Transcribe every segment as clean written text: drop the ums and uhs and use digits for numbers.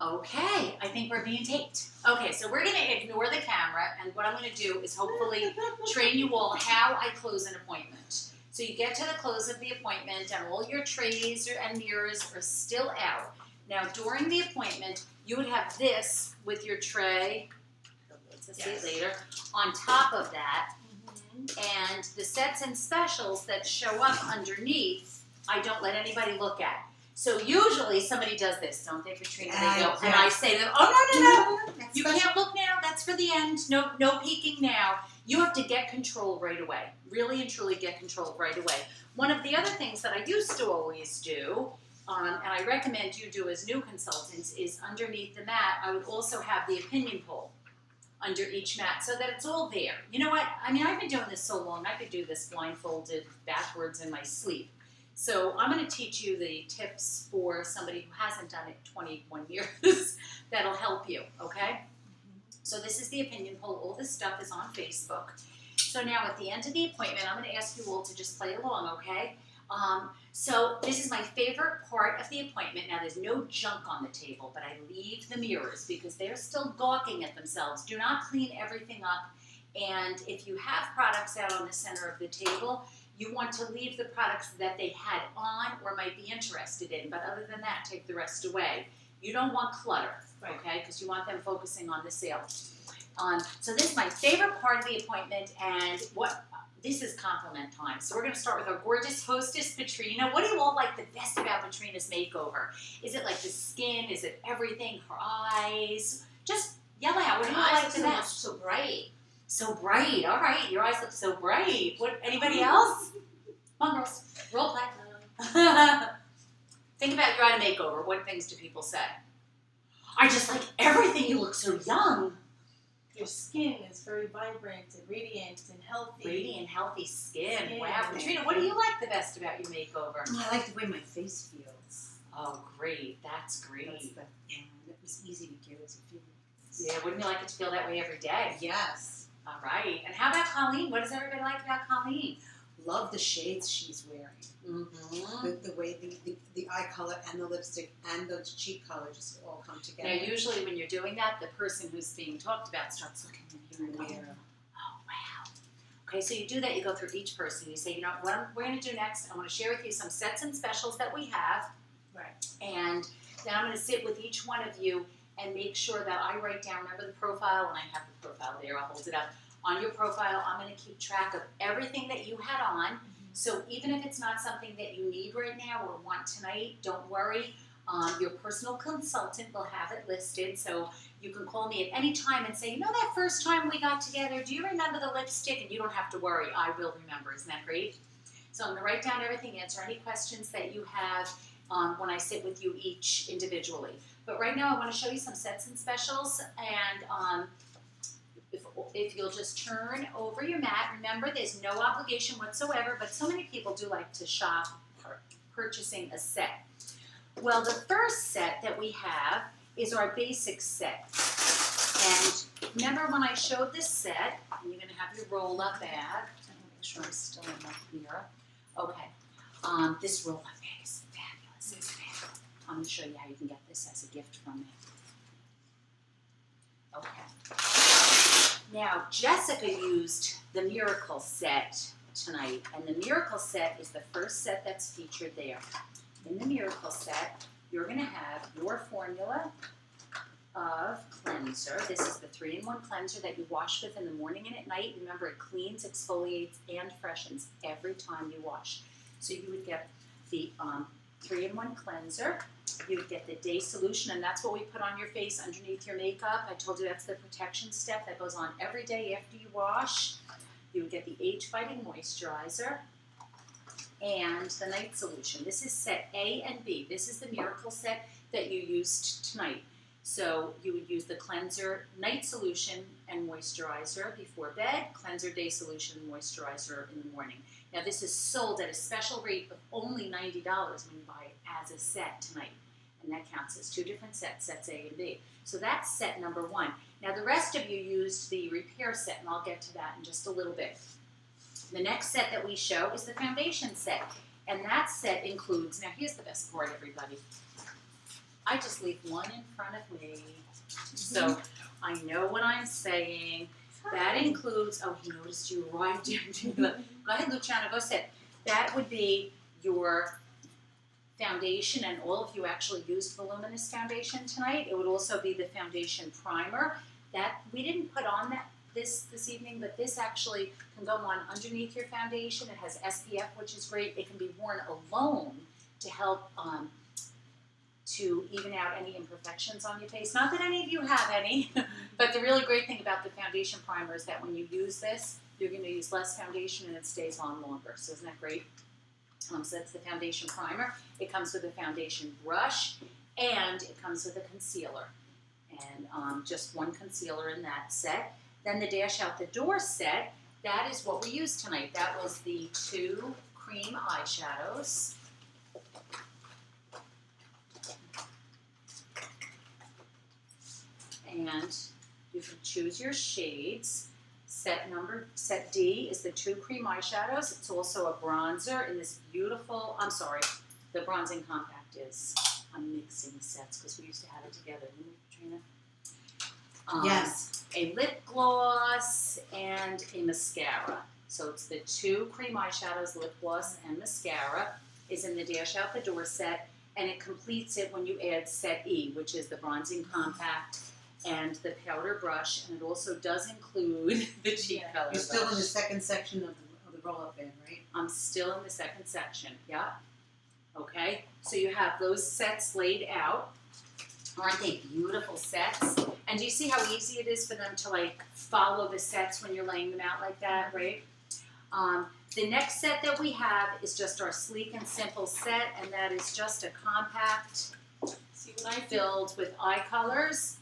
Okay, I think we're being taped. Okay, so we're going to ignore the camera, and what I'm going to do is hopefully train you all how I close an appointment. So you get to the close of the appointment, and all your trays and mirrors are still out. Now, during the appointment, you would have this with your tray, let's see it later, on top of that, and the sets and specials that show up underneath, I don't let anybody look at. So usually somebody does this, don't they, Katrina? They go, and I say to them, oh, no. You can't look now. That's for the end. No peeking now. You have to get control right away. Really and truly get control right away. One of the other things that I used to always do, and I recommend you do as new consultants, is underneath the mat, I would also have the opinion poll under each mat so that it's all there. You know what? I mean, I've been doing this so long, I could do this blindfolded backwards in my sleep. So I'm going to teach you the tips for somebody who hasn't done it 21 years that'll help you, okay? So this is the opinion poll. All this stuff is on Facebook. So now at the end of the appointment, I'm going to ask you all to just play along, okay? So this is my favorite part of the appointment. Now there's no junk on the table, but I leave the mirrors because they're still gawking at themselves. Do not clean everything up. And if you have products out on the center of the table, you want to leave the products that they had on or might be interested in. But other than that, take the rest away. You don't want clutter, okay? Because you want them focusing on the sale. So this is my favorite part of the appointment, and this is compliment time. So we're going to start with our gorgeous hostess, Patrina. What do you all like the best about Patrina's makeover? Is it like the skin? Is it everything? Her eyes? Just yell out. What do you like the best? So bright. So bright. All right. Your eyes look so bright. What? Anybody else? Come on, girls. Role play. Think about your eye makeover. What things do people say? I just like everything. You look so young. Your skin is very vibrant and radiant and healthy. Radiant, healthy skin. Wow. Katrina, what do you like the best about your makeover? I like the way my face feels. Oh, great. That's great. And it was easy to get it to feel. Yeah, wouldn't you like it to feel that way every day? Yes. All right. And how about Colleen? What does everybody like about Colleen? Love the shades she's wearing. Mm-hmm. The way the eye color and the lipstick and the cheek color just all come together. Now, usually when you're doing that, the person who's being talked about starts looking in here and there. Oh, wow. Okay, so you do that. You go through each person. You say, you know, what we're going to do next, I want to share with you some sets and specials that we have. Right. And then I'm going to sit with each one of you and make sure that I write down, remember the profile, and I have the profile there, I'll hold it up. On your profile, I'm going to keep track of everything that you had on. So even if it's not something that you need right now or want tonight, don't worry. Your personal consultant will have it listed. So you can call me at any time and say, you know that first time we got together, do you remember the lipstick? And you don't have to worry. I will remember. Isn't that great? So I'm going to write down everything, answer any questions that you have when I sit with you each individually. But right now I want to show you some sets and specials. And if you'll just turn over your mat, remember there's no obligation whatsoever, but so many people do like to shop purchasing a set. Well, the first set that we have is our basic set. And remember when I showed this set, and you're going to have your roll-up bag. I'm going to make sure I'm still enough here. Okay. This roll-up bag is fabulous, isn't it? I'm going to show you how you can get this as a gift from me. Okay. Now, Jessica used the Miracle set tonight, and the Miracle set is the first set that's featured there. In the Miracle set, you're going to have your formula of cleanser. This is the 3-in-1 cleanser that you wash with in the morning and at night. Remember, it cleans, exfoliates, and freshens every time you wash. So you would get the 3-in-1 cleanser. You would get the day solution, and that's what we put on your face underneath your makeup. I told you that's the protection step that goes on every day after you wash. You would get the age-fighting moisturizer and the night solution. This is set A and B. This is the Miracle set that you used tonight. So you would use the cleanser, night solution, and moisturizer before bed, cleanser, day solution, moisturizer in the morning. Now this is sold at a special rate of only $90 when you buy it as a set tonight. And that counts as 2 different sets, sets A and B. So that's set number 1. Now the rest of you used the repair set, and I'll get to that in just a little bit. The next set that we show is the foundation set. And that set includes, now here's the best part, everybody. I just leave one in front of me. So I know what I'm saying. That includes, oh, he noticed you right into the, go ahead, Luciano, go sit. That would be your foundation, and all of you actually used voluminous foundation tonight. It would also be the foundation primer. That, we didn't put on that this evening, but this actually can go on underneath your foundation. It has SPF, which is great. It can be worn alone to help to even out any imperfections on your face. Not that any of you have any, but the really great thing about the foundation primer is that when you use this, you're going to use less foundation and it stays on longer. So isn't that great? So that's the foundation primer. It comes with a foundation brush, and it comes with a concealer. And just one concealer in that set. Then the Dash Out the Door set, that is what we used tonight. That was the 2 cream eyeshadows. And you can choose your shades. Set D is the 2 cream eyeshadows. It's also a bronzer in this beautiful, I'm sorry, the bronzing compact is, I'm mixing sets because we used to have it together, didn't we, Katrina? Yes. A lip gloss and a mascara. So it's the 2 cream eyeshadows, lip gloss, and mascara is in the Dash Out the Door set, and it completes it when you add set E, which is the bronzing compact and the powder brush, and it also does include the cheek color You're still in brush. the second section of the roll-up band, right? I'm still in the second section, yeah. Okay, so you have those sets laid out. Aren't they beautiful sets? And do you see how easy it is for them to like follow the sets when you're laying them out like that, right? The next set that we have is just our sleek and simple set, and that is just a compact filled with eye colors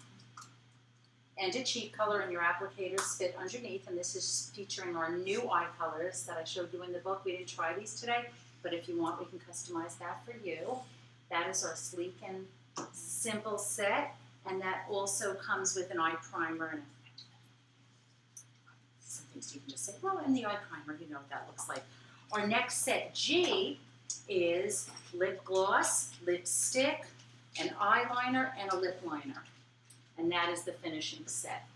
and a cheek color, and your applicators fit underneath. And this is featuring our new eye colors that I showed you in the book. We didn't try these today, but if you want, we can customize that for you. That is our sleek and simple set, and that also comes with an eye primer and some things you can just say, well, in the eye primer, you know what that looks like. Our next set, G, is lip gloss, lipstick, an eyeliner, and a lip liner. And that is the finishing set.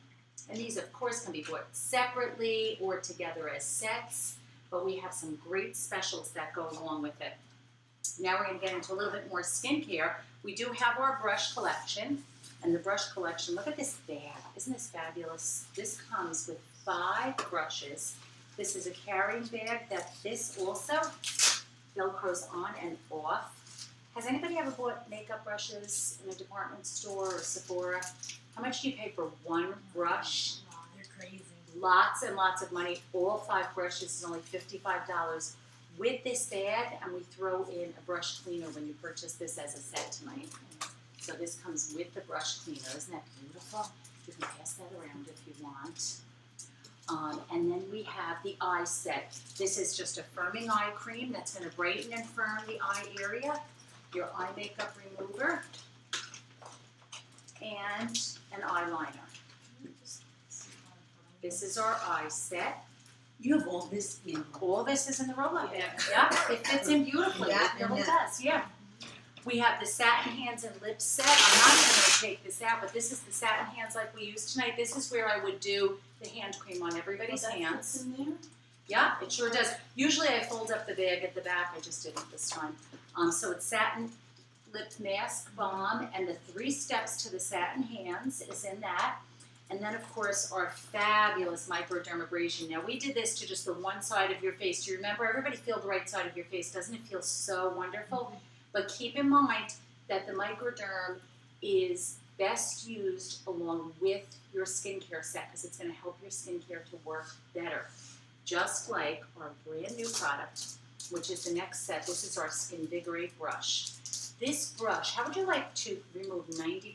And these, of course, can be bought separately or together as sets, but we have some great specials that go along with it. Now we're going to get into a little bit more skincare. We do have our brush collection, and the brush collection, look at this bag. Isn't this fabulous? This comes with 5 brushes. This is a carrying bag that this also Velcros on and off. Has anybody ever bought makeup brushes in a department store or Sephora? How much do you pay for one brush? Oh, they're crazy. Lots and lots of money. All 5 brushes is only $55. With this bag, and we throw in a brush cleaner when you purchase this as a set tonight. So this comes with the brush cleaner. Isn't that beautiful? You can pass that around if you want. And then we have the eye set. This is just a firming eye cream that's going to brighten and firm the eye area. Your eye makeup remover, and an eyeliner. This is our eye set. You have all this in. All this is in the roll-up bag. Yeah, it fits in beautifully. That It really and does, yeah. We have the satin hands and lips set. I'm not even going to take this out, but this is the satin hands like we used tonight. This is where I would do the hand cream on everybody's hands. What's in there? Yeah, it sure does. Usually I fold up the bag at the back. I just didn't this time. So it's satin lip mask balm, and the 3 steps to the satin hands is in that. And then, of course, our fabulous microdermabrasion. Now, we did this to just the one side of your face. Do you remember? Everybody feel the right side of your face. Doesn't it feel so wonderful? But keep in mind that the microderm is best used along with your skincare set because it's going to help your skincare to work better. Just like our brand new product, which is the next set. This is our Skinvigorate brush. This brush, how would you like to remove 90%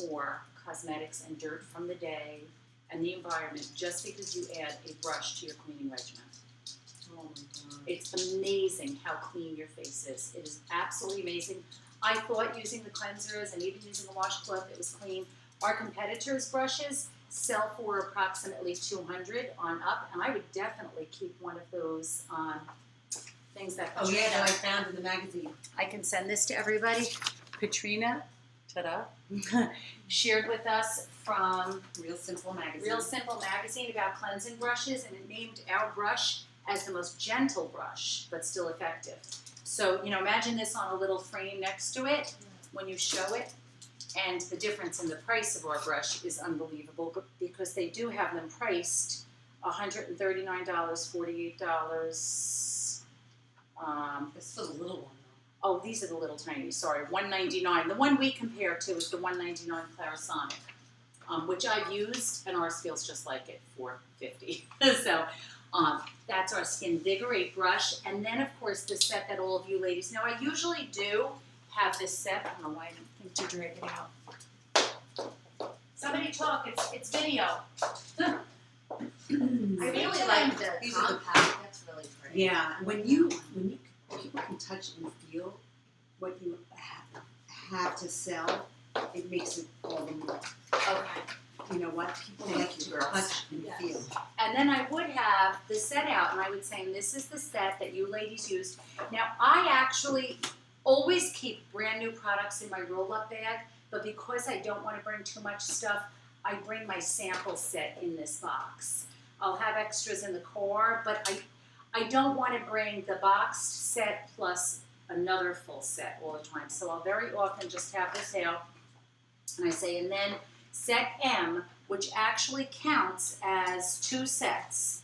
more cosmetics and dirt from the day and the environment just because you add a brush to your cleaning regimen? Oh my God. It's amazing how clean your face is. It is absolutely amazing. I thought using the cleansers and even using a washcloth, it was clean. Our competitors' brushes sell for approximately $200 on up, and I would definitely keep one of those things that Oh yeah, that I found in the magazine. I can send this to everybody. Katrina ta-da, shared with us from Real Simple magazine. Real Simple magazine about cleansing brushes, and it named our brush as the most gentle brush, but still effective. So, imagine this on a little frame next to it when you show it, and the difference in the price of our brush is unbelievable because they do have them priced $139, $48. This is a little one Oh, these are the little tiny, sorry, $199. The one we compare to is the $199 Clarisonic, which I've used, and ours feels just like it, $450. So that's our Skin Vigorate brush. And then, of course, the set that all of you ladies know. I usually do have this set. I don't know why I didn't think to drag it out. Somebody talk, it's video. I really like the These are the compact. That's really great. Yeah, when you people can touch and feel what you have to sell, it makes it all the more. Okay. You know what? People Thank like you, to girls. touch and Yes. feel. And then I would have the set out, and I would say, and this is the set that you ladies used. Now, I actually always keep brand new products in my roll-up bag, but because I don't want to bring too much stuff, I bring my sample set in this box. I'll have extras in the car, but I don't want to bring the boxed set plus another full set all the time. So I'll very often just have this out, and I say, and then set M, which actually counts as 2 sets.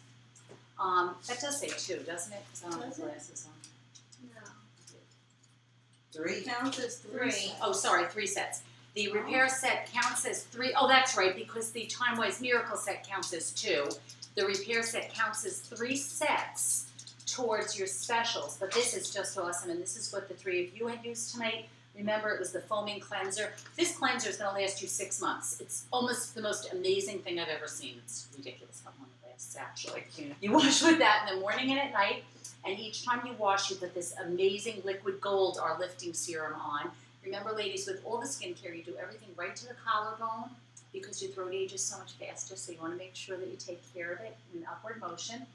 That does say 2, doesn't it? Because I don't have Does it? glasses on. No. 3. Counts as 3. Oh, sorry, 3 sets. The repair set counts as 3. Oh, that's right, because the Time Wise Miracle set counts as 2. The repair set counts as 3 sets towards your specials. But this is just awesome, and this is what the 3 of you had used tonight. Remember, it was the foaming cleanser. This cleanser is going to last you 6 months. It's almost the most amazing thing I've ever seen. It's ridiculous how long it lasts, actually. You wash with that in the morning and at night, and each time you wash, you put this amazing liquid gold, our lifting serum, on. Remember, ladies, with all the skincare, you do everything right to the collarbone because your throat ages so much faster, so you want to make sure that you take care of it in upward motion.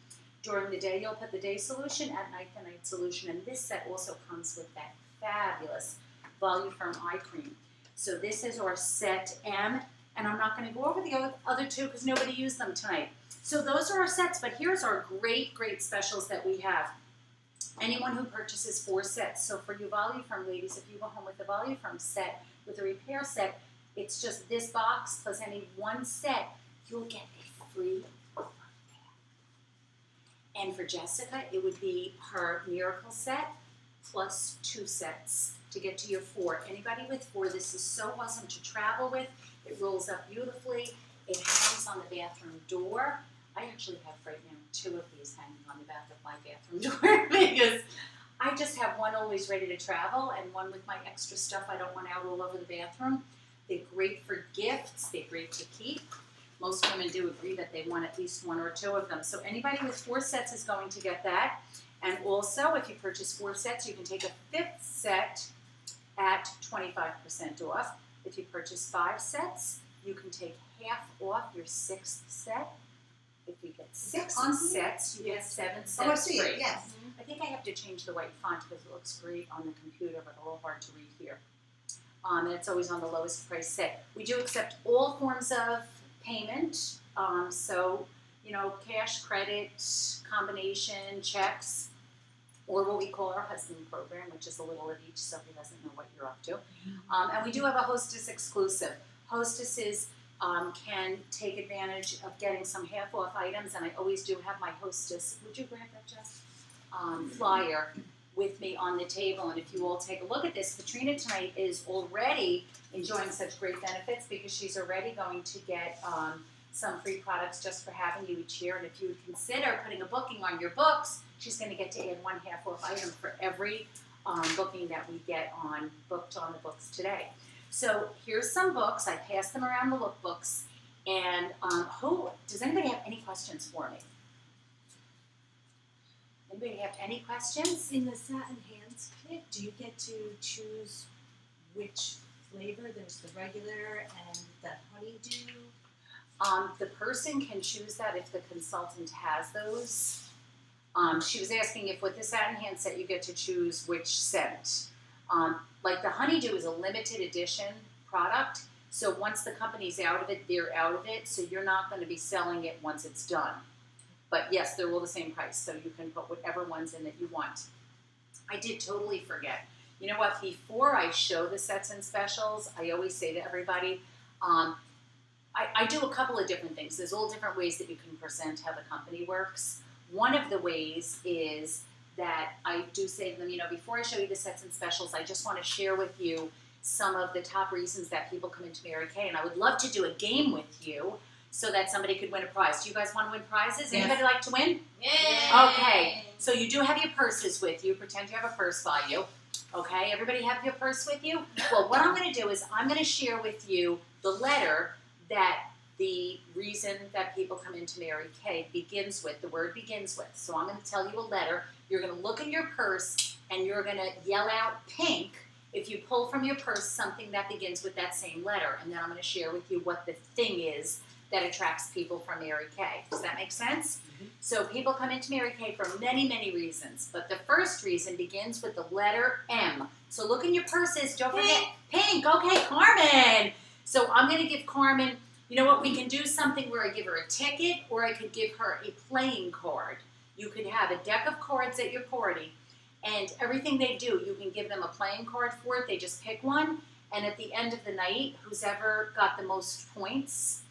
During the day, you'll put the day solution, at night, the night solution, and this set also comes with that fabulous Voluform eye cream. So this is our set M, and I'm not going to go over the other 2 because nobody used them tonight. So those are our sets, but here's our great, great specials that we have. Anyone who purchases 4 sets, so for you Voluform ladies, if you go home with the Voluform set, with the repair set, it's just this box plus any 1 set, you'll get a free bag. And for Jessica, it would be her Miracle set plus 2 sets to get to your 4. Anybody with 4, this is so awesome to travel with. It rolls up beautifully. It hangs on the bathroom door. I actually have right now 2 of these hanging on the back of my bathroom door because I just have one always ready to travel and one with my extra stuff I don't want out all over the bathroom. They're great for gifts. They're great to keep. Most women do agree that they want at least 1 or 2 of them. So anybody with 4 sets is going to get that. And also, if you purchase 4 sets, you can take a 5th set at 25% off. If you purchase 5 sets, you can take half off your 6th set. If you get 6 sets, you get 7 sets Oh, I see free. it, yes. I think I have to change the white font because it looks great on the computer, but a little hard to read here. And it's always on the lowest price set. We do accept all forms of payment, so, cash, credit, combination, checks, or what we call our husband program, which is a little of each, so he doesn't know what you're up to. And we do have a Hostess exclusive. Hostesses can take advantage of getting some half-off items, and I always do have my Hostess, would you grab that, Jess? Flyer with me on the table, and if you all take a look at this, Katrina tonight is already enjoying such great benefits because she's already going to get some free products just for having you each year, and if you would consider putting a booking on your books, she's going to get to add 1 half-off item for every booking that we get booked on the books today. So here's some books. I passed them around the lookbooks, and does anybody have any questions for me? Anybody have any questions? In the satin hands kit, do you get to choose which flavor? There's the regular and the honeydew. The person can choose that if the consultant has those. She was asking if with the satin hand set you get to choose which scent. Like the honeydew is a limited edition product. So once the company's out of it, they're out of it. So you're not going to be selling it once it's done. But yes, they're all the same price. So you can put whatever ones in that you want. I did totally forget. You know what? Before I show the sets and specials, I always say to everybody, I do a couple of different things. There's all different ways that you can present how the company works. One of the ways is that I do say to them, before I show you the sets and specials, I just want to share with you some of the top reasons that people come into Mary Kay. And I would love to do a game with you so that somebody could win a prize. Do you guys want to win prizes? Yes. Anybody like to win? Yay! Okay, so you do have your purses with you. Pretend you have a purse by you. Okay, everybody have your purse with you? Well, what I'm going to do is I'm going to share with you the letter that the reason that people come into Mary Kay begins with, the word begins with. So I'm going to tell you a letter. You're going to look in your purse and you're going to yell out pink if you pull from your purse something that begins with that same letter. And then I'm going to share with you what the thing is that attracts people from Mary Kay. Does that make sense? Mm-hmm. So people come into Mary Kay for many, many reasons. But the first reason begins with the letter M. So look in your purses. Don't forget pink. Okay, Carmen. So I'm going to give Carmen, you know what, we can do something where I give her a ticket or I could give her a playing card. You could have a deck of cards at your party and everything they do, you can give them a playing card for it. They just pick one. And at the end of the night, who's ever got the most points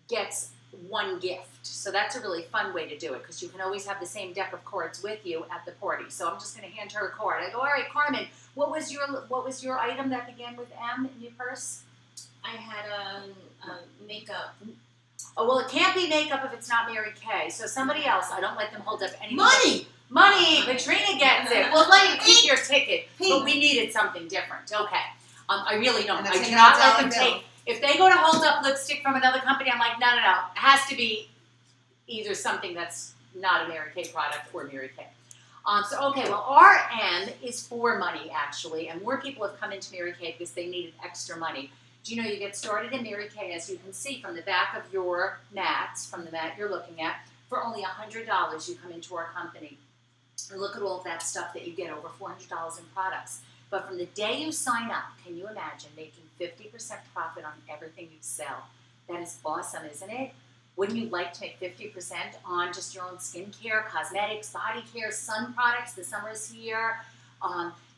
gets one gift. So that's a really fun way to do it because you can always have the same deck of cards with you at the party. So I'm just going to hand her a card. I go, all right, Carmen, what was your item that began with M in your purse? I had makeup. Oh, well, it can't be makeup if it's not Mary Kay. So somebody else, I don't let them hold up any Money! Money! Katrina gets it. We'll let you keep your ticket, but we needed something different. Okay. I really don't. And I a do not let $10 them bill. take. If they go to hold up lipstick from another company, I'm like, no. It has to be either something that's not a Mary Kay product or Mary Kay. RM is for money, actually, and more people have come into Mary Kay because they needed extra money. Do you know you get started in Mary Kay, as you can see from the back of your mats, from the mat you're looking at, for only $100 you come into our company. And look at all of that stuff that you get, over $400 in products. But from the day you sign up, can you imagine making 50% profit on everything you sell? That is awesome, isn't it? Wouldn't you like to make 50% on just your own skincare, cosmetics, body care, sun products? The summer's here.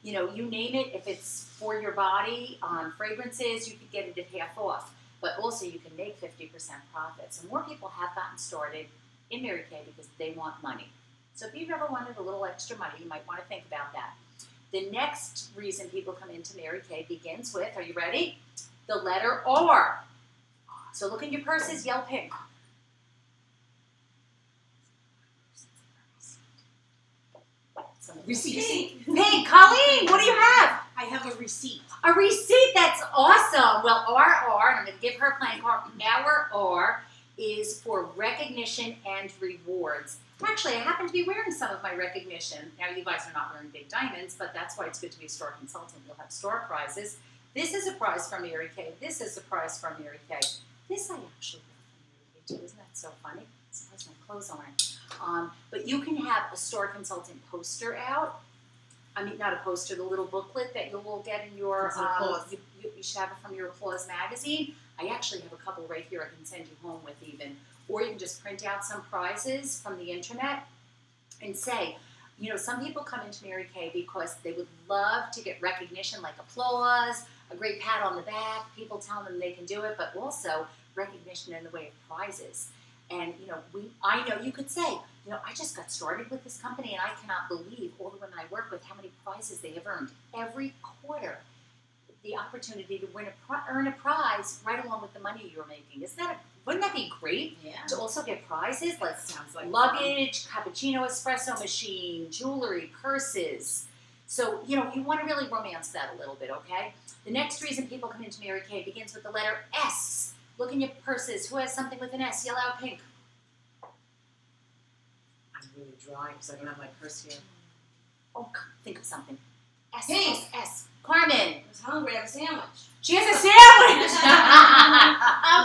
You name it. If it's for your body, fragrances, you could get it at half off. But also you can make 50% profit. So more people have gotten started in Mary Kay because they want money. So if you've ever wanted a little extra money, you might want to think about that. The next reason people come into Mary Kay begins with, are you ready? The letter R. So look in your purses, yell pink. Receipt. Pink, Colleen, what do you have? I have a receipt. A receipt, that's awesome. Well, RR, and I'm going to give her a playing card. Our R is for recognition and rewards. Actually, I happen to be wearing some of my recognition. Now, you guys are not wearing big diamonds, but that's why it's good to be a store consultant. You'll have store prizes. This is a prize from Mary Kay. This is a prize from Mary Kay. This I actually got from Mary Kay, too. Isn't that so funny? Surprised my clothes aren't. But you can have a store consultant poster out. I mean, not a poster, the little booklet that you will get in your, you should have it from your Applause magazine. I actually have a couple right here I can send you home with even. Or you can just print out some prizes from the internet and say, some people come into Mary Kay because they would love to get recognition like applause, a great pat on the back, people telling them they can do it, but also recognition in the way of prizes. And, I know you could say, I just got started with this company and I cannot believe all the women I work with, how many prizes they have earned. Every quarter, the opportunity to earn a prize right along with the money you're making. Wouldn't that be great? Yeah. To also get prizes like Sounds like luggage, cappuccino espresso machine, jewelry, purses. So, you want to really romance that a little bit, okay? The next reason people come into Mary Kay begins with the letter S. Look in your purses. Who has something with an S? Yell out pink. I'm really dry because I don't have my purse here. Oh, think of something. S, Pink. S, S. Carmen. I was hungry. I have a sandwich. She has a sandwich.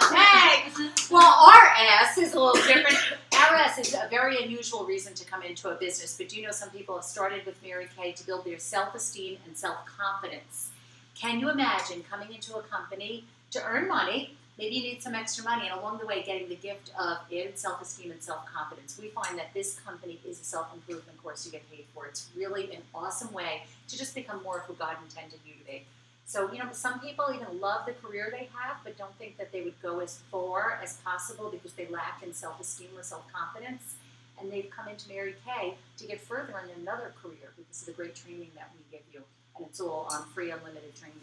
Okay. Well, RS is a little different. RS is a very unusual reason to come into a business, but some people have started with Mary Kay to build their self-esteem and self-confidence. Can you imagine coming into a company to earn money? Maybe you need some extra money, and along the way getting the gift of added self-esteem and self-confidence. We find that this company is a self-improvement course you get paid for. It's really an awesome way to just become more of who God intended you to be. So, some people even love the career they have, but don't think that they would go as far as possible because they lack in self-esteem or self-confidence. And they've come into Mary Kay to get further in another career because of the great training that we give you. And it's all free, unlimited training.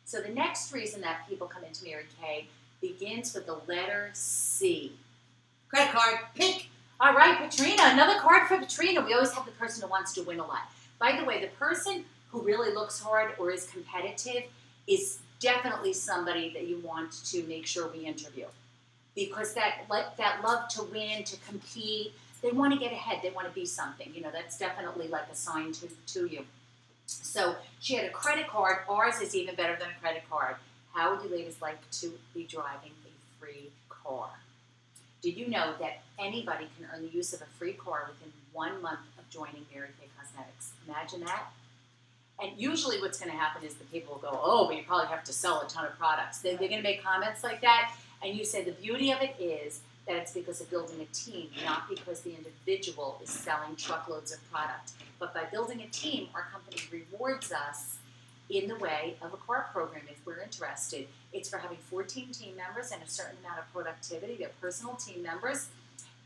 So the next reason that people come into Mary Kay begins with the letter C. Credit card, pink. All right, Patrina, another card for Patrina. We always have the person who wants to win a lot. By the way, the person who really looks hard or is competitive is definitely somebody that you want to make sure we interview. Because that love to win, to compete, they want to get ahead. They want to be something. That's definitely like a sign to you. So she had a credit card. Ours is even better than a credit card. How would you ladies like to be driving a free car? Did you know that anybody can earn the use of a free car within 1 month of joining Mary Kay Cosmetics? Imagine that. And usually what's going to happen is the people will go, oh, but you probably have to sell a ton of products. They're going to make comments like that. And you say the beauty of it is that it's because of building a team, not because the individual is selling truckloads of product. But by building a team, our company rewards us in the way of a car program if we're interested. It's for having 14 team members and a certain amount of productivity. They're personal team members.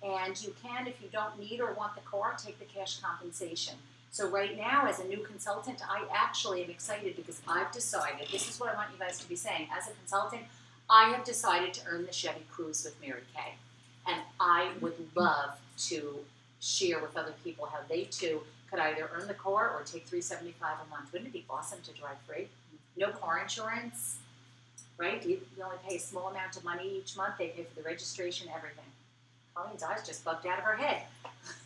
And you can, if you don't need or want the car, take the cash compensation. So right now, as a new consultant, I actually am excited because I've decided, this is what I want you guys to be saying, as a consultant, I have decided to earn the Chevy Cruze with Mary Kay. And I would love to share with other people how they too could either earn the car or take $375 a month. Wouldn't it be awesome to drive free? No car insurance, right? You only pay a small amount of money each month. They pay for the registration, everything. Colleen's eyes just bugged out of her head.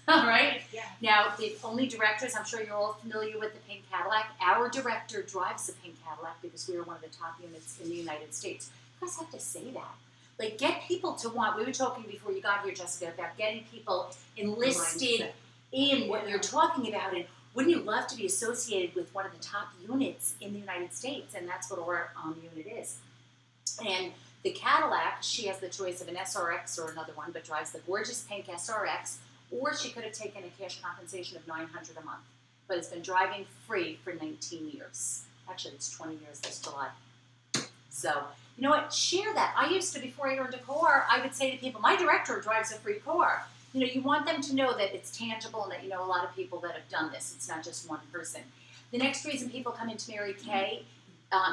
All right? Yeah. Now, the only directors, I'm sure you're all familiar with the pink Cadillac. Our director drives the pink Cadillac because we are one of the top units in the United States. You guys have to say that. Like, get people to want, we were talking before you got here, Jessica, about getting people enlisted Mindset. in what you're talking about. And wouldn't you love to be associated with one of the top units in the United States? And that's what our unit is. And the Cadillac, she has the choice of an SRX or another one, but drives the gorgeous pink SRX, or she could have taken a cash compensation of $900 a month, but has been driving free for 19 years. Actually, it's 20 years this July. So, you know what? Share that. I used to, before I earned a car, I would say to people, my director drives a free car. You want them to know that it's tangible and that you know a lot of people that have done this. It's not just one person. The next reason people come into Mary Kay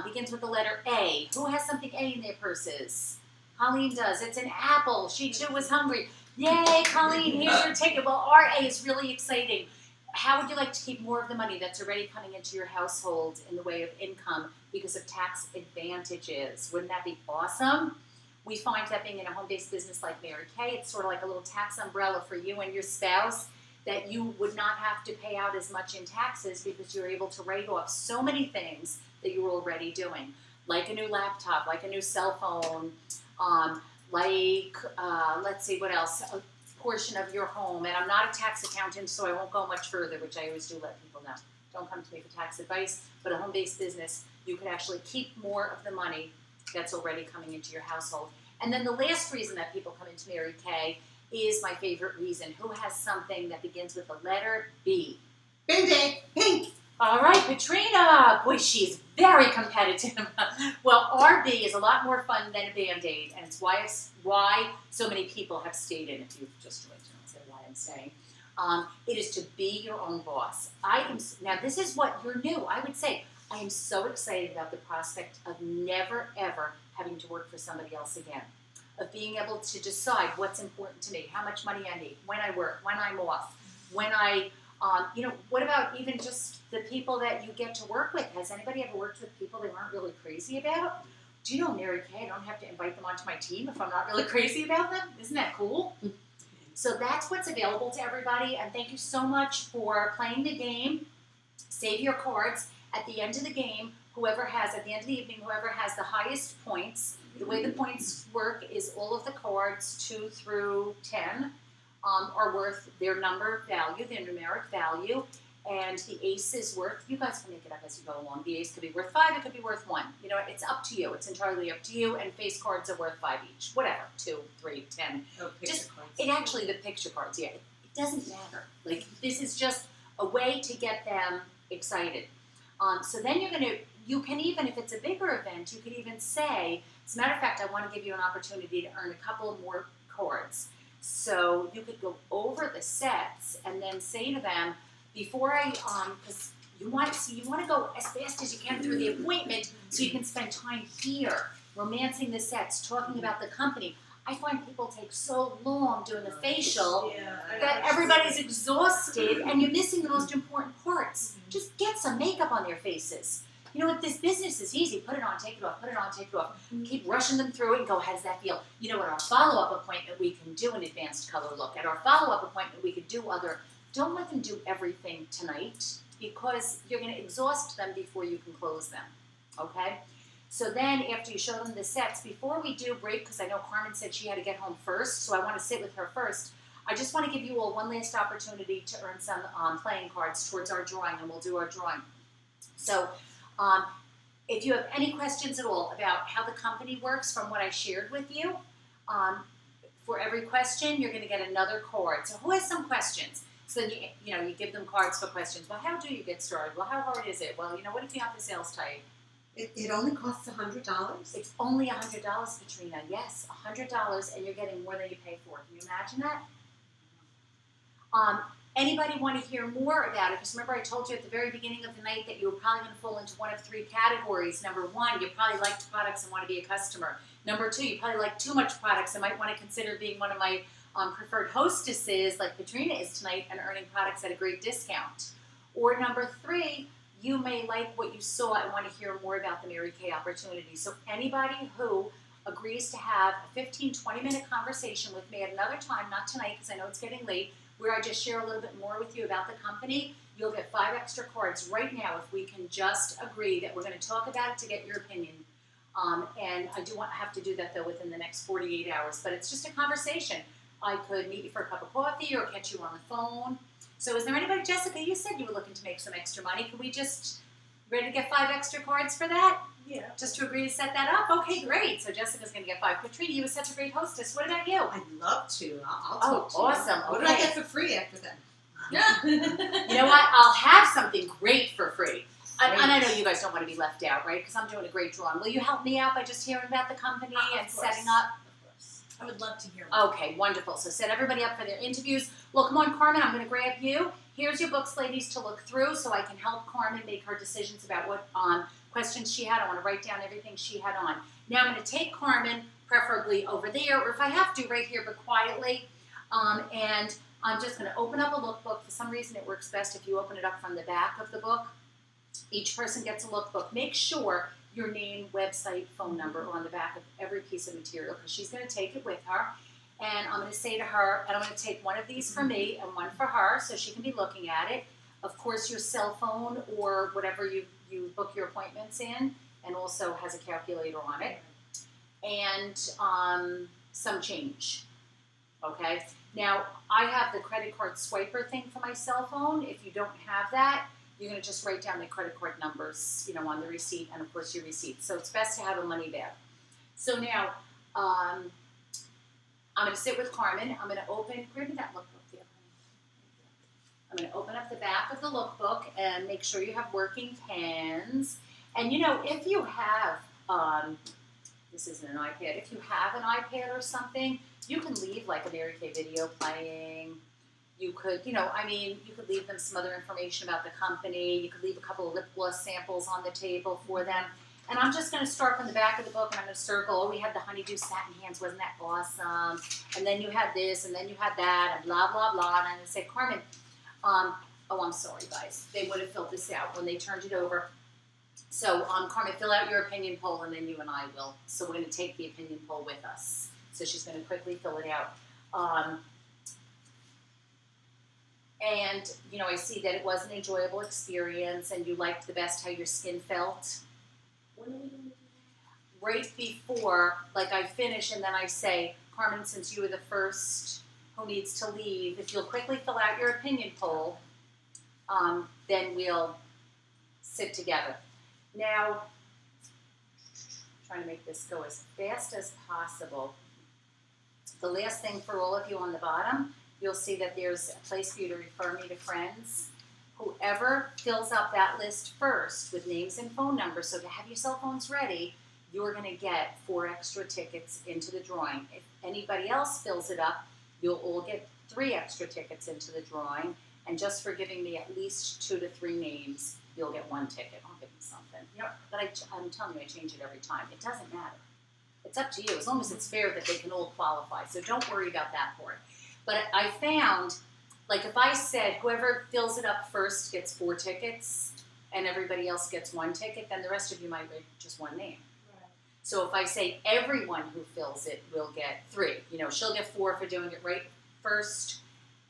begins with the letter A. Who has something A in their purses? Colleen does. It's an apple. She too was hungry. Yay, Colleen, here's your ticket. Well, our A is really exciting. How would you like to keep more of the money that's already coming into your household in the way of income because of tax advantages? Wouldn't that be awesome? We find that being in a home-based business like Mary Kay, it's sort of like a little tax umbrella for you and your spouse that you would not have to pay out as much in taxes because you're able to write off so many things that you're already doing, like a new laptop, like a new cell phone, let's see, what else? A portion of your home. And I'm not a tax accountant, so I won't go much further, which I always do let people know. Don't come to me for tax advice, but a home-based business, you could actually keep more of the money that's already coming into your household. And then the last reason that people come into Mary Kay is my favorite reason. Who has something that begins with the letter B? Band-Aid, pink. All right, Patrina. Boy, she's very competitive. Well, RB is a lot more fun than a Band-Aid, and it's why so many people have stayed in. If you've just joined, I'll say why I'm staying. It is to be your own boss. Now, this is what you're new. I would say I am so excited about the prospect of never, ever having to work for somebody else again, of being able to decide what's important to me, how much money I need, when I work, when I'm off, when I, what about even just the people that you get to work with? Has anybody ever worked with people they weren't really crazy about? Do you know Mary Kay? I don't have to invite them onto my team if I'm not really crazy about them. Isn't that cool? So that's what's available to everybody, and thank you so much for playing the game. Save your cards. At the end of the game, at the end of the evening, whoever has the highest points, the way the points work is all of the cards, 2 through 10, are worth their number value, their numeric value, and the ace is worth, you guys can make it up as you go along. The ace could be worth 5, it could be worth 1. You know, it's up to you. It's entirely up to you, and face cards are worth 5 each. Whatever, 2, 3, 10. Oh, picture Just, cards. it actually, the picture cards, yeah, it doesn't matter. Like, this is just a way to get them excited. So then you can even, if it's a bigger event, you could even say, as a matter of fact, I want to give you an opportunity to earn a couple more cards. So you could go over the sets and then say to them, before I, because you want to go as fast as you can through the appointment so you can spend time here, romancing the sets, talking about the company. I find people take so long doing a facial that everybody's exhausted and you're missing the most important parts. Just get some makeup on their faces. You know what, this business is easy. Put it on, take it off, put it on, take it off. Keep rushing them through it and go, how does that feel? You know, at our follow-up appointment, we can do an advanced color look. At our follow-up appointment, we could do don't let them do everything tonight because you're going to exhaust them before you can close them, okay? So then after you show them the sets, before we do break, because I know Carmen said she had to get home first, so I want to sit with her first, I just want to give you all one last opportunity to earn some playing cards towards our drawing, and we'll do our drawing. So if you have any questions at all about how the company works from what I shared with you, for every question, you're going to get another card. So who has some questions? So then you give them cards for questions. Well, how do you get started? Well, how hard is it? Well, what if you have the sales type? It only costs $100. It's only $100, Katrina. Yes, $100, and you're getting more than you pay for. Can you imagine that? Anybody want to hear more about it? Because remember I told you at the very beginning of the night that you were probably going to fall into one of 3 categories. Number 1, you probably liked products and want to be a customer. Number 2, you probably like too much products and might want to consider being one of my preferred hostesses like Katrina is tonight and earning products at a great discount. Or number 3, you may like what you saw and want to hear more about the Mary Kay opportunity. So anybody who agrees to have a 15-20 minute conversation with me at another time, not tonight because I know it's getting late, where I just share a little bit more with you about the company, you'll get 5 extra cards right now if we can just agree that we're going to talk about it to get your opinion. And I do have to do that though within the next 48 hours, but it's just a conversation. I could meet you for a cup of coffee or catch you on the phone. So is there anybody, Jessica, you said you were looking to make some extra money. Could we just, ready to get 5 extra cards for that? Yeah. Just to agree to set that up? Okay, great. So Jessica's going to get 5. Katrina, you were such a great hostess. What about you? I'd love to. I'll Oh, talk to you. awesome. What do I Okay. get for free after that? You know what? I'll have something great for free. And I know you guys don't want to be left out, right? Because I'm doing a great drawing. Will you help me out by just hearing about the company and Of course. setting up? Of course. I would love to hear more. Okay, wonderful. So set everybody up for their interviews. Well, come on, Carmen, I'm going to grab you. Here's your books, ladies, to look through so I can help Carmen make her decisions about what questions she had. I want to write down everything she had on. Now I'm going to take Carmen, preferably over there, or if I have to, right here, but quietly. And I'm just going to open up a lookbook. For some reason, it works best if you open it up from the back of the book. Each person gets a lookbook. Make sure your name, website, phone number are on the back of every piece of material because she's going to take it with her. And I'm going to say to her, and I'm going to take one of these for me and one for her so she can be looking at it. Of course, your cell phone or whatever you book your appointments in, and also has a calculator on it. And some change. Okay? Now, I have the credit card swiper thing for my cell phone. If you don't have that, you're going to just write down the credit card numbers, on the receipt, and of course your receipt. So it's best to have a money bag. So now, I'm going to sit with Carmen. I'm going to open, grab me that lookbook there. I'm going to open up the back of the lookbook and make sure you have working pens. And if you have, this isn't an iPad, if you have an iPad or something, you can leave like a Mary Kay video playing. You could, you could leave them some other information about the company. You could leave a couple of lip gloss samples on the table for them. And I'm just going to start from the back of the book, and I'm going to circle, we had the honeydew satin hands, wasn't that awesome? And then you had this, and then you had that, and blah, blah, blah. And I'm going to say, Carmen, I'm sorry, guys. They would have filled this out when they turned it over. So, Carmen, fill out your opinion poll, and then you and I will. So we're going to take the opinion poll with us. So she's going to quickly fill it out. And, I see that it was an enjoyable experience, and you liked the best how your skin felt. When are we going to do that? Right before, like I finish, and then I say, Carmen, since you were the first who needs to leave, if you'll quickly fill out your opinion poll, then we'll sit together. Now, trying to make this go as fast as possible. The last thing for all of you on the bottom, you'll see that there's a place for you to refer me to friends. Whoever fills up that list first with names and phone numbers, so to have your cell phones ready, you're going to get 4 extra tickets into the drawing. If anybody else fills it up, you'll all get 3 extra tickets into the drawing. And just for giving me at least 2 to 3 names, you'll get 1 ticket. I'll give you something. You know, but I'm telling you, I change it every time. It doesn't matter. It's up to you, as long as it's fair that they can all qualify. So don't worry about that part. But I found, like if I said whoever fills it up first gets 4 tickets and everybody else gets 1 ticket, then the rest of you might write just 1 name. Right. So if I say everyone who fills it will get 3, you know, she'll get 4 for doing it right first,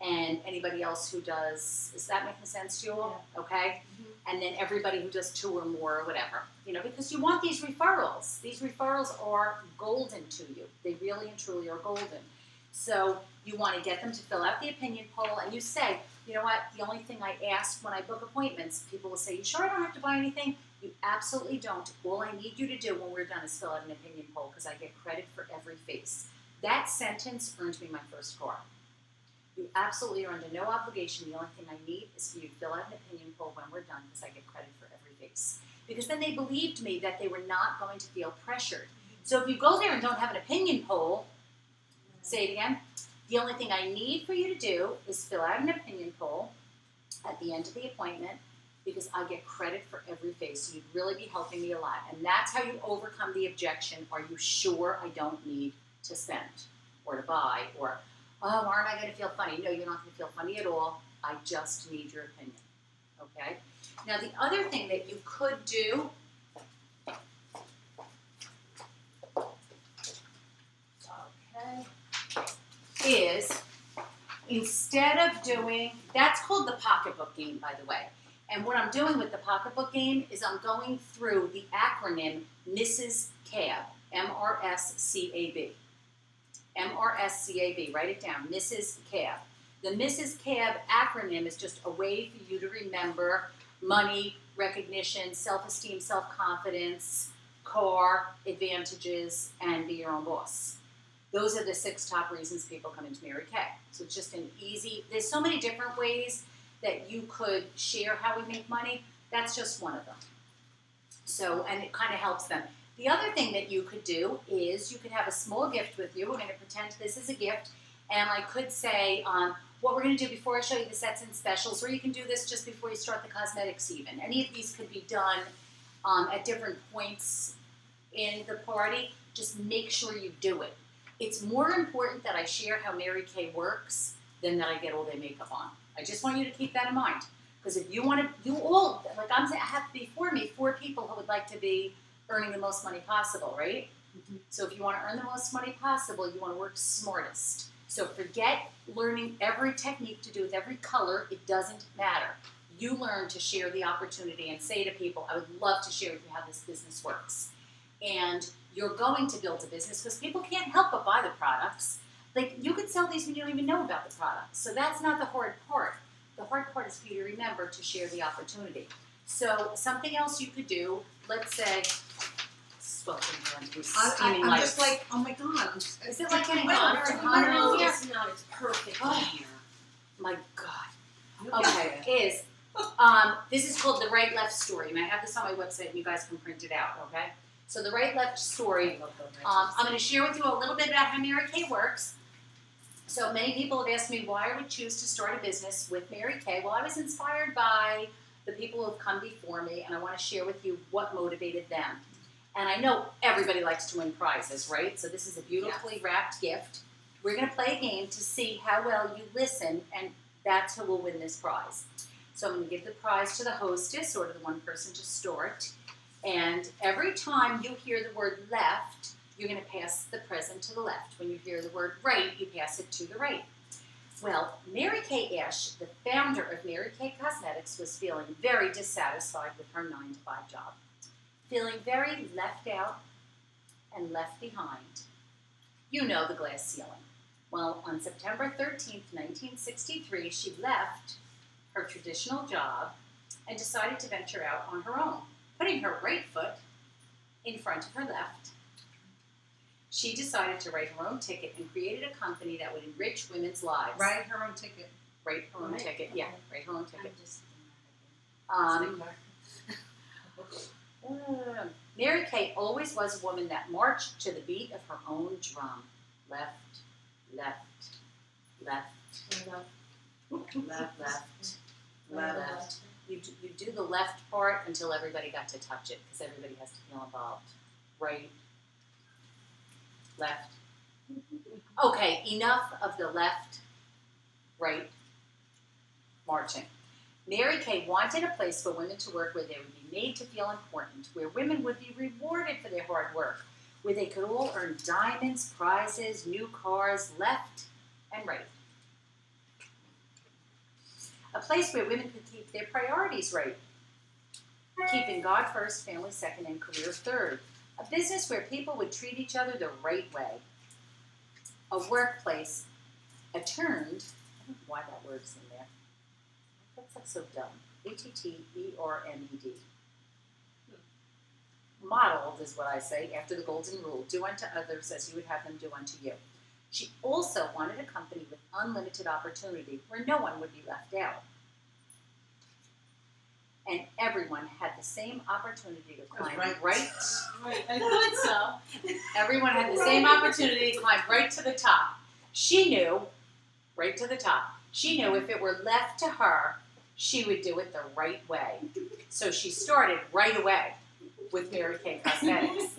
and anybody else who does, is that making sense to you all? Yeah. Okay? And then everybody who does 2 or more or whatever, you know, because you want these referrals. These referrals are golden to you. They really and truly are golden. So you want to get them to fill out the opinion poll, and you say, you know what, the only thing I ask when I book appointments, people will say, you sure I don't have to buy anything? You absolutely don't. All I need you to do when we're done is fill out an opinion poll, because I get credit for every face. That sentence earned me my first car. You absolutely are under no obligation. The only thing I need is for you to fill out an opinion poll when we're done, because I get credit for every face. Because then they believed me that they were not going to feel pressured. So if you go there and don't have an opinion poll, say it again. The only thing I need for you to do is fill out an opinion poll at the end of the appointment, because I get credit for every face. So you'd really be helping me a lot. And that's how you overcome the objection. Are you sure I don't need to spend or to buy? Or, oh, aren't I going to feel funny? No, you're not going to feel funny at all. I just need your opinion. Okay? Now, the other thing that you could do, is instead of doing, that's called the pocketbook game, by the way. And what I'm doing with the pocketbook game is I'm going through the acronym Mrs. CAB, M-R-S-C-A-B. M-R-S-C-A-B, write it down, Mrs. CAB. The Mrs. CAB acronym is just a way for you to remember money, recognition, self-esteem, self-confidence, car, advantages, and be your own boss. Those are the 6 top reasons people come into Mary Kay. So it's just an easy, there's so many different ways that you could share how we make money. That's just one of them. So, and it kind of helps them. The other thing that you could do is you could have a small gift with you. We're going to pretend this is a gift. And I could say, what we're going to do before I show you the sets and specials, or you can do this just before you start the cosmetics even. Any of these could be done at different points in the party. Just make sure you do it. It's more important that I share how Mary Kay works than that I get all their makeup on. I just want you to keep that in mind. Because if you want to, you all, like I have before me 4 people who would like to be earning the most money possible, right? Mm-hmm. So if you want to earn the most money possible, you want to work smartest. So forget learning every technique to do with every color. It doesn't matter. You learn to share the opportunity and say to people, I would love to share with you how this business works. And you're going to build a business because people can't help but buy the products. Like, you could sell these when you don't even know about the products. So that's not the hard part. The hard part is for you to remember to share the opportunity. So something else you could do, let's say, I'm just like, oh my god. Is it like getting Wait, hotter and hotter No, in here? it's not. It's perfect Oh. in here. My God. Okay. Okay, this is called the right left story, and I have this on my website, and you guys can print it out. Okay. So the right left story. I'm going to share with you a little bit about how Mary Kay works. So many people have asked me why I would choose to start a business with Mary Kay. Well, I was inspired by the people who have come before me, and I want to share with you what motivated them. And I know everybody likes to win prizes, right? So this is a beautifully wrapped gift. We're going to play a game to see how well you listen, and that's who will win this prize. So I'm going to give the prize to the hostess or to the one person to start. And every time you hear the word left, you're going to pass the present to the left. When you hear the word right, you pass it to the right. Well, Mary Kay Ash, the founder of Mary Kay Cosmetics, was feeling very dissatisfied with her 9-to-5 job. Feeling very left out and left behind. You know the glass ceiling. Well, on September 13th, 1963, she left her traditional job and decided to venture out on her own, putting her right foot in front of her left. She decided to write her own ticket and created a company that would enrich women's lives. Write her own ticket. Write her own Right, ticket, okay. yeah, write her own ticket. I'm just Mary Kay always was a woman that marched to the beat of her own drum. Left, left, left, left, left, left. You do the left part until everybody got to touch it, because everybody has to feel involved. Right, left. Okay, enough of the left, right, marching. Mary Kay wanted a place for women to work where they would be made to feel important, where women would be rewarded for their hard work, where they could all earn diamonds, prizes, new cars, left and right. A place where women could keep their priorities right, keeping God first, family second, and career third. A business where people would treat each other the right way. A workplace, atturned, I don't know why that word's in there. That's like so dumb. ATTERNED. Modeled is what I say, after the golden rule. Do unto others as you would have them do unto you. She also wanted a company with unlimited opportunity where no one would be left out. And everyone had the same opportunity to climb right. Right, I thought so. Everyone had the same opportunity to climb right to the top. She knew, right to the top, she knew if it were left to her, she would do it the right way. So she started right away with Mary Kay Cosmetics.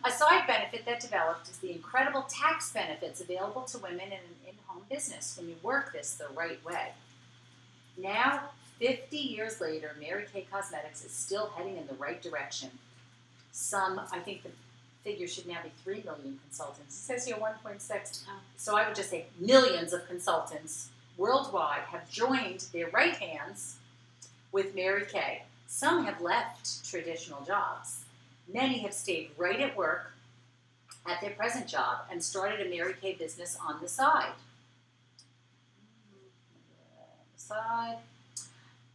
A side benefit that developed is the incredible tax benefits available to women in an in-home business when you work this the right way. Now, 50 years later, Mary Kay Cosmetics is still heading in the right direction. I think the figure should now be 3 million consultants. It says here 1.6. So I would just say millions of consultants worldwide have joined their right hands with Mary Kay. Some have left traditional jobs. Many have stayed right at work at their present job and started a Mary Kay business on the side.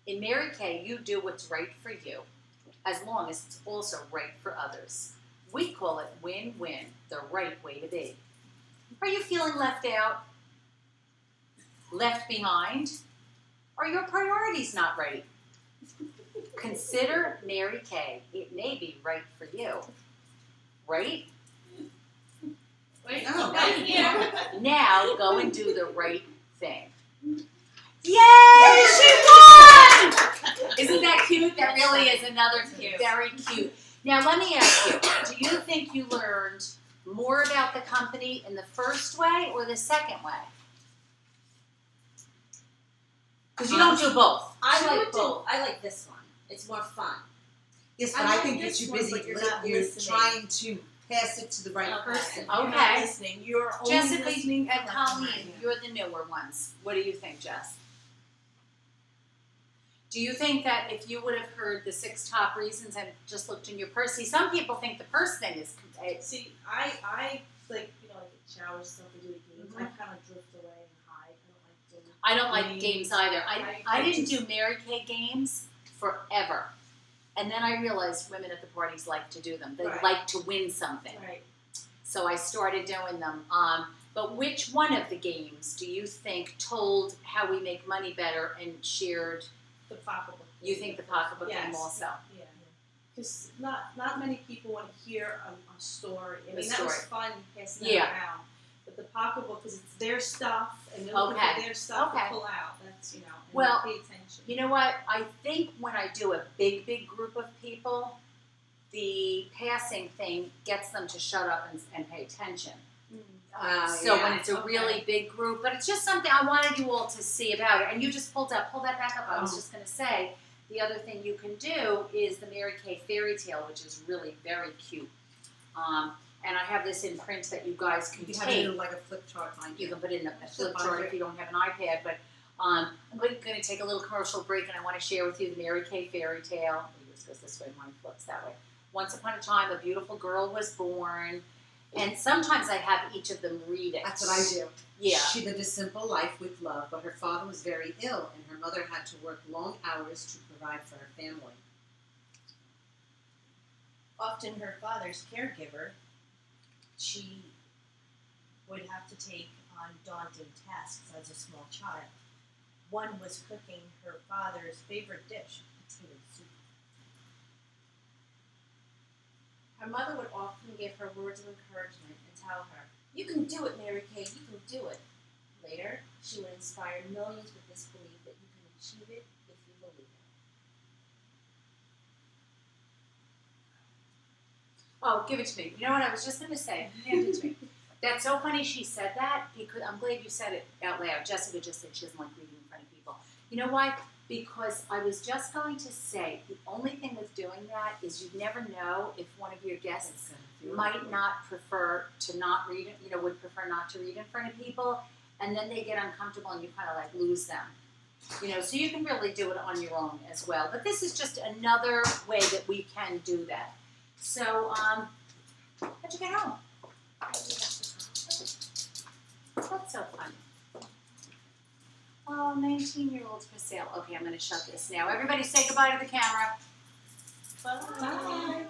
In Mary Kay, you do what's right for you, as long as it's also right for others. We call it win-win, the right way to be. Are you feeling left out? Left behind? Are your priorities not right? Consider Mary Kay. It may be right for you. Right? Wait, No. right here. Now go and do the right thing. Yay! She won! Isn't that cute? That really is another Cute. very cute. Now let me ask you, do you think you learned more about the company in the first way or the second way? Because you don't do both. I like this one. It's more fun. Yes, but I I like think you're this too one, busy. but you're not You're listening. trying to pass it to the right Okay. person. You're Okay. not listening. You're only Jessica listening and for that Colleen, right. you're the newer ones. What do you think, Jess? Do you think that if you would have heard the 6 top reasons and just looked in your purse, see, some people think the purse thing is, See, I like, like showers, stuff to do with games. I kind of drift away and hide. I don't like doing I don't like games either. I I didn't just- do Mary Kay games forever. And then I realized women at the parties like to do them. They Right. like to win something. Right. So I started doing them. But which one of the games do you think told how we make money better and shared? The pocketbook. You think the pocketbook game Yes. also? Yeah. Because not many people want to hear a story. I The mean, that was story. fun passing Yeah. that around. But the pocketbook, because it's their stuff, and they're looking Okay. for their stuff Okay. to pull out. That's, and Well, pay attention. You know what? I think when I do a big group of people, the passing thing gets them to shut up and pay attention. So when it's a okay. really big group, but it's just something I wanted you all to see about it. And you just pull that back up. I was just going to say, the other thing you can do is the Mary Kay fairy tale, which is really very cute. And I have this in print that you guys can You take. have it in like a flip chart behind You you. can put it in a flip binder. chart if you don't have an iPad, but I'm going to take a little commercial break and I want to share with you the Mary Kay fairy tale. Yours goes this way, mine flips that way. Once upon a time, a beautiful girl was born And sometimes I have each of them read it. That's what I do. Yeah. She lived a simple life with love, but her father was very ill, and her mother had to work long hours to provide for her family. Often her father's caregiver, she would have to take on daunting tasks as a small child. One was cooking her father's favorite dish, potato soup. Her mother would often give her words of encouragement and tell her, "You can do it, Mary Kay, you can do it." Later, she would inspire millions with this belief that you can achieve it if you believe it. Oh, give it to me. You know what I was just going to say? Hand it to me. That's so funny she said that because I'm glad you said it out loud. Jessica just said she doesn't like reading in front of people. You know why? Because I was just going to say the only thing with doing that is you never know if one of your guests might not prefer to not read it, would prefer not to read in front of people, and then they get uncomfortable and you kind of like lose them. So you can really do it on your own as well. But this is just another way that we can do that. So, how'd you get home? That's so funny. Oh, 19-year-olds for sale. Okay, I'm going to shut this now. Everybody say goodbye to the camera. Bye.